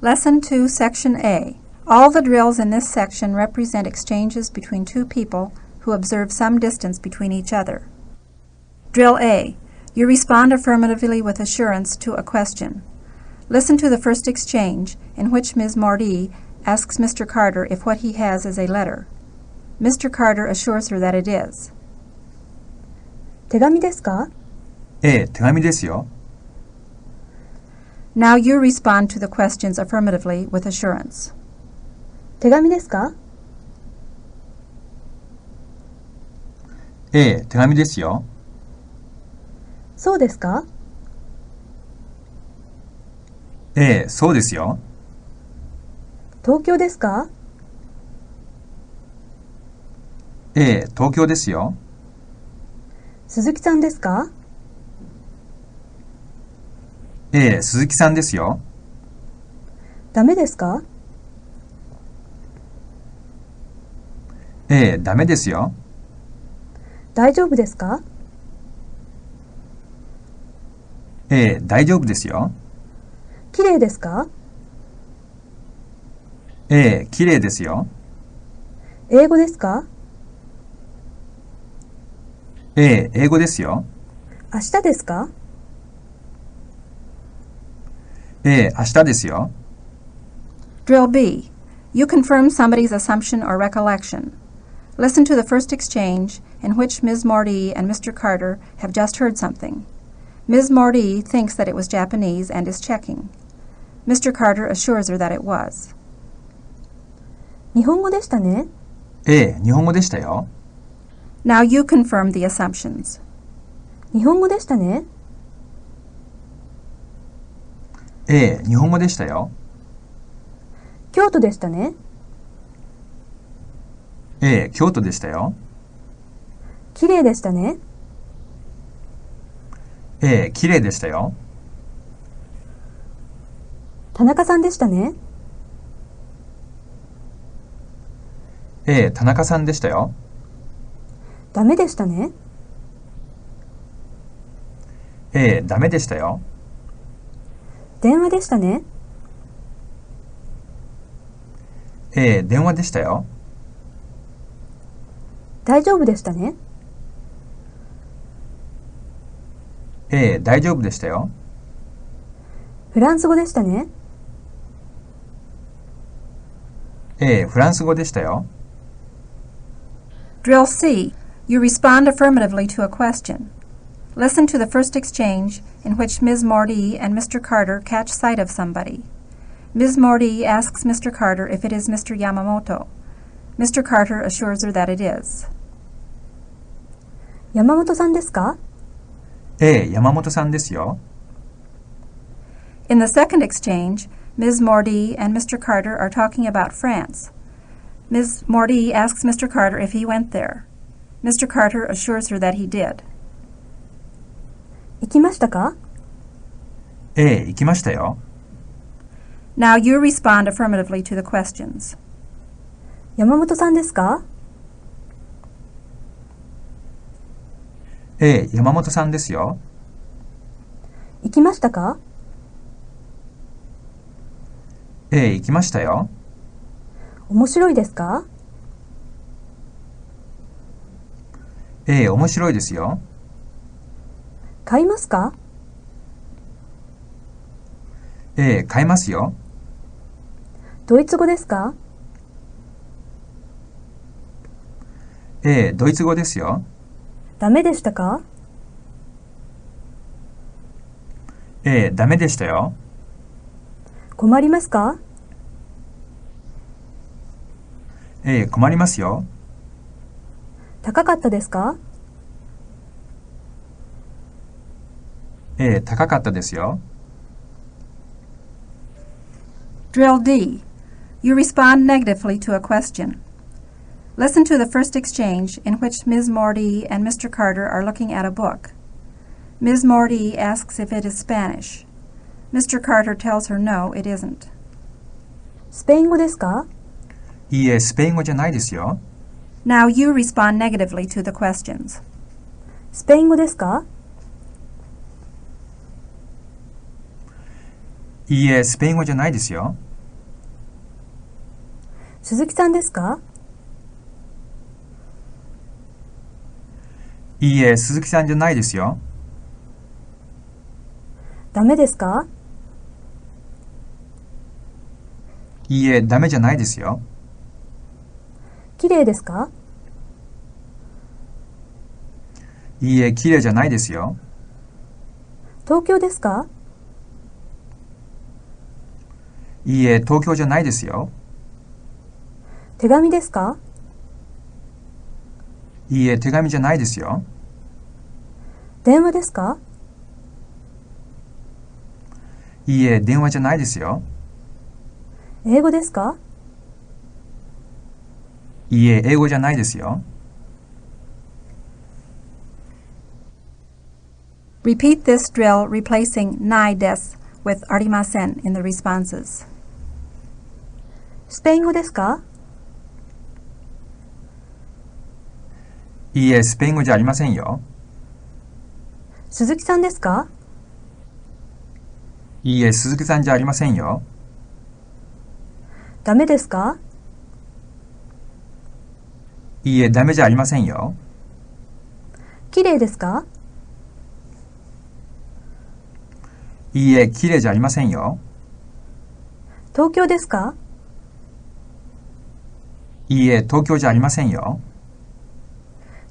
Lesson 2, Section A. All the drills in this section represent exchanges between two people who observe some distance between each other. Drill A. You respond affirmatively with assurance to a question. Listen to the first exchange, in which Ms. Mordee asks Mr. Carter if what he has is a letter. Mr. Carter assures her that it is. 手紙ですか? ええ、手紙ですよ。Now you respond to the questions affirmatively with assurance. 手紙ですか? ええ、手紙ですよ。そうですか? ええ、そうですよ。東京ですか? ええ、東京ですよ。鈴木さんですか? ええ、鈴木さんですよ。ダメですか? ええ、ダメですよ。大丈夫ですか? ええ、大丈夫ですよ。きれいですか? ええ、きれいですよ。英語ですか? ええ、英語ですよ。明日ですか? ええ、明日ですよ。Drill B. You confirm somebody's assumption or recollection. Listen to the first exchange, in which Ms. Mordee and Mr. Carter have just heard something. Ms. Mordee thinks that it was Japanese and is checking. Mr. Carter assures her that it was. 日本語でしたね. ええ、日本語でしたよ。Now you confirm the assumptions. 日本語でしたね. ええ、日本語でしたよ。京都でしたね. ええ、京都でしたよ。きれいでしたね. ええ、きれいでしたよ。田中さんでしたね. ええ、田中さんでしたよ。ダメでしたね. ええ、ダメでしたよ。電話でしたね. ええ、電話でしたよ。大丈夫でしたね. ええ、大丈夫でしたよ。フランス語でしたね. ええ、フランス語でしたよ。Drill C. You respond affirmatively to a question. Listen to the first exchange, in which Ms. Mordee and Mr. Carter catch sight of somebody. Ms. Mordee asks Mr. Carter if it is Mr. Yamamoto. Mr. Carter assures her that it is. 山本さんですか? ええ、山本さんですよ。In the second exchange, Ms. Mordee and Mr. Carter are talking about France. Ms. Mordee asks Mr. Carter if he went there. Mr. Carter assures her that he did. 行きましたか? ええ、行きましたよ。Now you respond affirmatively to the questions. 山本さんですか? ええ、山本さんですよ。行きましたか? ええ、行きましたよ。面白いですか? ええ、面白いですよ。買いますか? ええ、買いますよ。ドイツ語ですか? ええ、ドイツ語ですよ。ダメでしたか? ええ、ダメでしたよ。困りますか? ええ、困りますよ。高かったですか? ええ、高かったですよ。Drill D. You respond negatively to a question. Listen to the first exchange, in which Ms. Mordee and Mr. Carter are looking at a book. Ms. Mordee asks if it is Spanish. Mr. Carter tells her no, it isn't. スペイン語ですか? いいえ、スペイン語じゃないですよ。Now you respond negatively to the questions. スペイン語ですか? いいえ、スペイン語じゃないですよ。鈴木さんですか？いいえ、鈴木さんじゃないですよ。ダメですか？いいえ、ダメじゃないですよ。綺麗ですか？いいえ、綺麗じゃないですよ。東京ですか？いいえ、東京じゃないですよ。手紙ですか？いいえ、手紙じゃないですよ。電話ですか？いいえ、電話じゃないですよ。英語ですか？いいえ、英語じゃないですよ。Repeat this drill replacingないです with arimasen in the responses. スペイン語ですか？いいえ、スペイン語じゃありませんよ。鈴木さんですか？いいえ、鈴木さんじゃありませんよ。ダメですか？いいえ、ダメじゃありませんよ。綺麗ですか？いいえ、綺麗じゃありませんよ。東京ですか？いいえ、東京じゃありませんよ。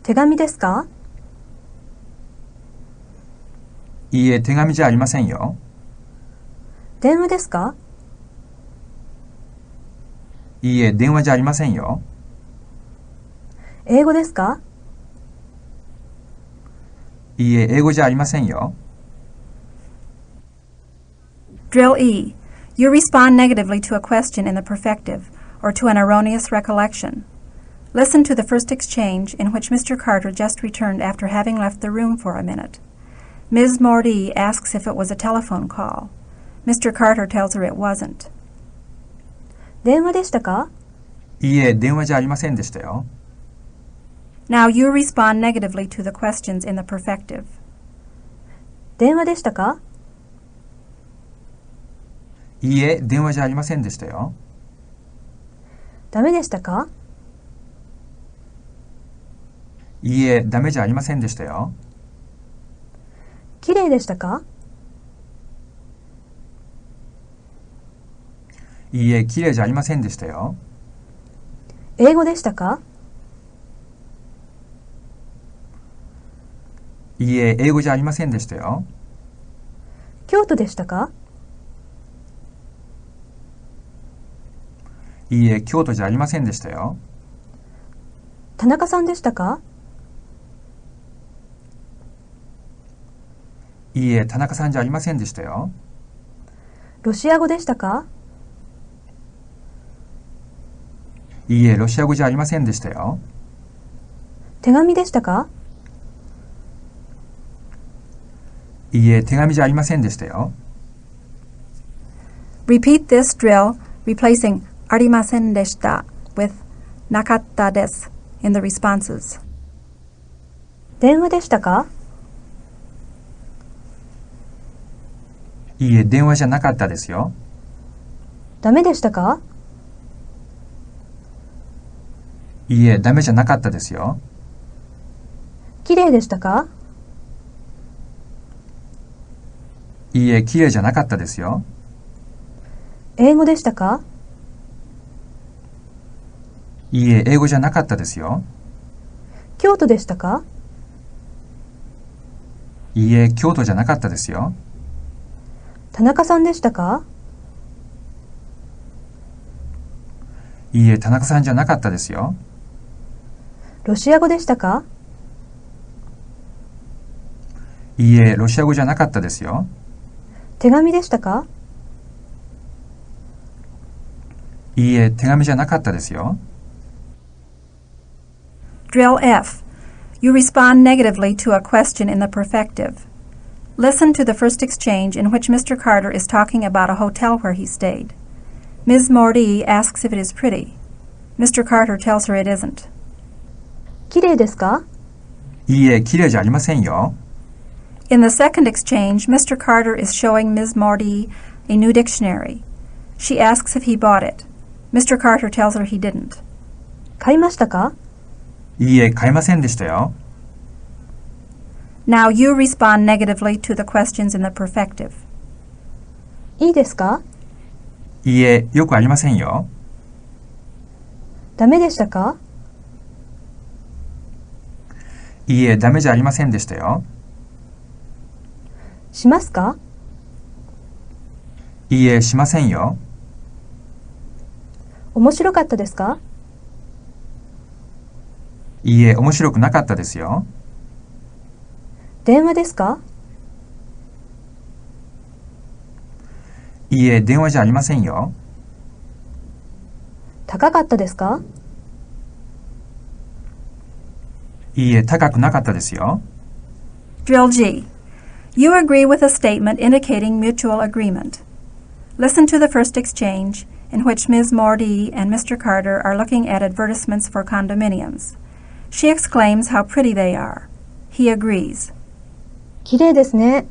手紙ですか？いいえ、手紙じゃありませんよ。電話ですか？いいえ、電話じゃありませんよ。英語ですか？いいえ、英語じゃありませんよ。Drill E. You respond negatively to a question in the perfective or to an erroneous recollection. Listen to the first exchange in which Mr. Carter just returned after having left the room for a minute. Ms. Mordy asks if it was a telephone call. Mr. Carter tells her it wasn't. 電話でしたか？いいえ、電話じゃありませんでしたよ。Now you respond negatively to the questions in the perfective. 電話でしたか？いいえ、電話じゃありませんでしたよ。ダメでしたか？いいえ、ダメじゃありませんでしたよ。綺麗でしたか？いいえ、綺麗じゃありませんでしたよ。英語でしたか？いいえ、英語じゃありませんでしたよ。京都でしたか？いいえ、京都じゃありませんでしたよ。田中さんでしたか？いいえ、田中さんじゃありませんでしたよ。ロシア語でしたか？いいえ、ロシア語じゃありませんでしたよ。手紙でしたか？いいえ、手紙じゃありませんでしたよ。Repeat this drill, replacing arimasen deshita with nakatta desu in the responses. 電話でしたか？いいえ、電話じゃなかったですよ。ダメでしたか？いいえ、ダメじゃなかったですよ。綺麗でしたか？いいえ、綺麗じゃなかったですよ。英語でしたか？いいえ、英語じゃなかったですよ。京都でしたか？いいえ、京都じゃなかったですよ。田中さんでしたか？いいえ、田中さんじゃなかったですよ。ロシア語でしたか？いいえ、ロシア語じゃなかったですよ。手紙でしたか？いいえ、手紙じゃなかったですよ。Drill F. You respond negatively to a question in the perfective. Listen to the first exchange in which Mr. Carter is talking about a hotel where he stayed. Ms. Mordy asks if it is pretty. Mr. Carter tells her it isn't. 綺麗ですか？いいえ、綺麗じゃありませんよ。In the second exchange, Mr. Carter is showing Ms. Mordy a new dictionary. She asks if he bought it. Mr. Carter tells her he didn't. 買いましたか？いいえ、買いませんでしたよ。Now you respond negatively to the questions in the perfective. いいですか？いいえ、よくありませんよ。ダメでしたか？いいえ、ダメじゃありませんでしたよ。しますか？いいえ、しませんよ。面白かったですか？いいえ、面白くなかったですよ。電話ですか？いいえ、電話じゃありませんよ。高かったですか？いいえ、高くなかったですよ。Drill G. You agree with a statement indicating mutual agreement. Listen to the first exchange, in which Ms. Mordy and Mr. Carter are looking at advertisements for condominiums. She exclaims how pretty they are. He agrees. 綺麗ですね。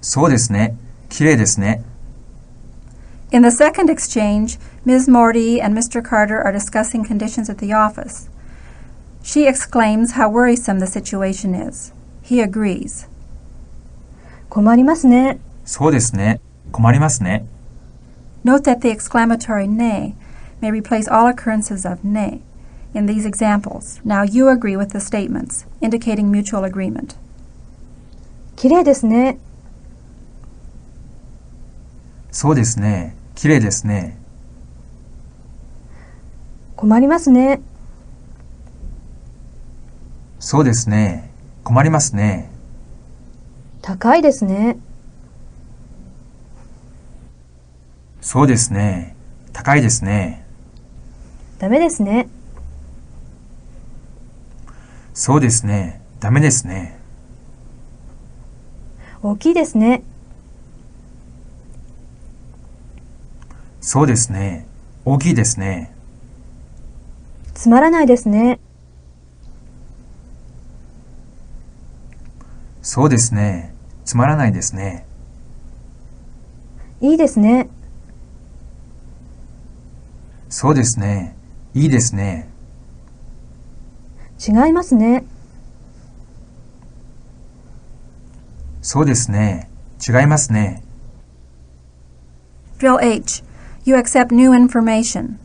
そうですね。きれいですね。In the second exchange, Ms. Mordy and Mr. Carter are discussing conditions at the office. She exclaims how worrisome the situation is. He agrees. 困りますね。そうですね。困りますね。Note that the exclamatory ne may replace all occurrences of ne in these examples. Now you agree with the statements, indicating mutual agreement. 綺麗ですね。そうですね。きれいですね。困りますね。そうですね。困りますね。高いですね。そうですね。高いですね。ダメですね。そうですね。ダメですね。大きいですね。そうですね。大きいですね。つまらないですね。そうですね。つまらないですね。いいですね。そうですね。いいですね。違いますね。そうですね。違いますね。Drill H. You accept new information.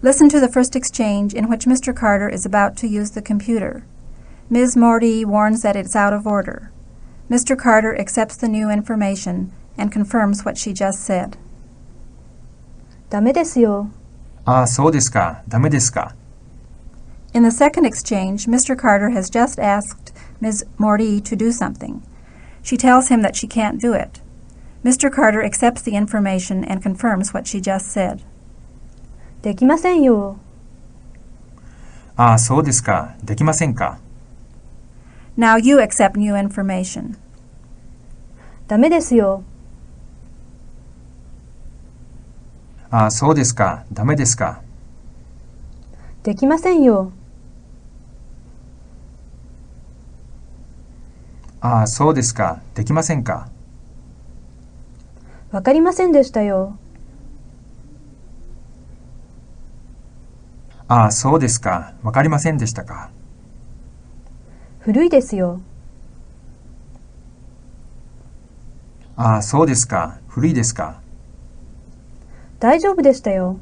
Listen to the first exchange in which Mr. Carter is about to use the computer. Ms. Mordy warns that it's out of order. Mr. Carter accepts the new information and confirms what she just said. ダメですよ。ああ、そうですか。ダメですか。In the second exchange, Mr. Carter has just asked Ms. Mordy to do something. She tells him that she can't do it. Mr. Carter accepts the information and confirms what she just said. できませんよ。ああ、そうですか。できませんか。Now you accept new information. ダメですよ。ああ、そうですか。ダメですか。できませんよ。ああ、そうですか。できませんか。わかりませんでしたよ。ああ、そうですか。わかりませんでしたか。古いですよ。ああ、そうですか。古いですか。大丈夫でしたよ。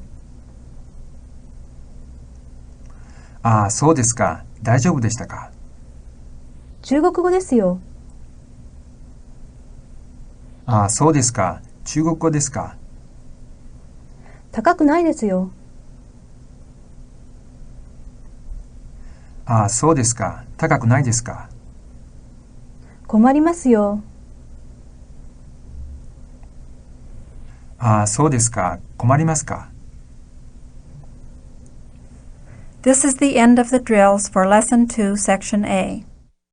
ああ、そうですか。大丈夫でしたか。中国語ですよ。ああ、そうですか。中国語ですか。高くないですよ。ああ、そうですか。高くないですか。困りますよ。ああ、そうですか。困りますか。This is the end of the drills for Lesson 2, Section A.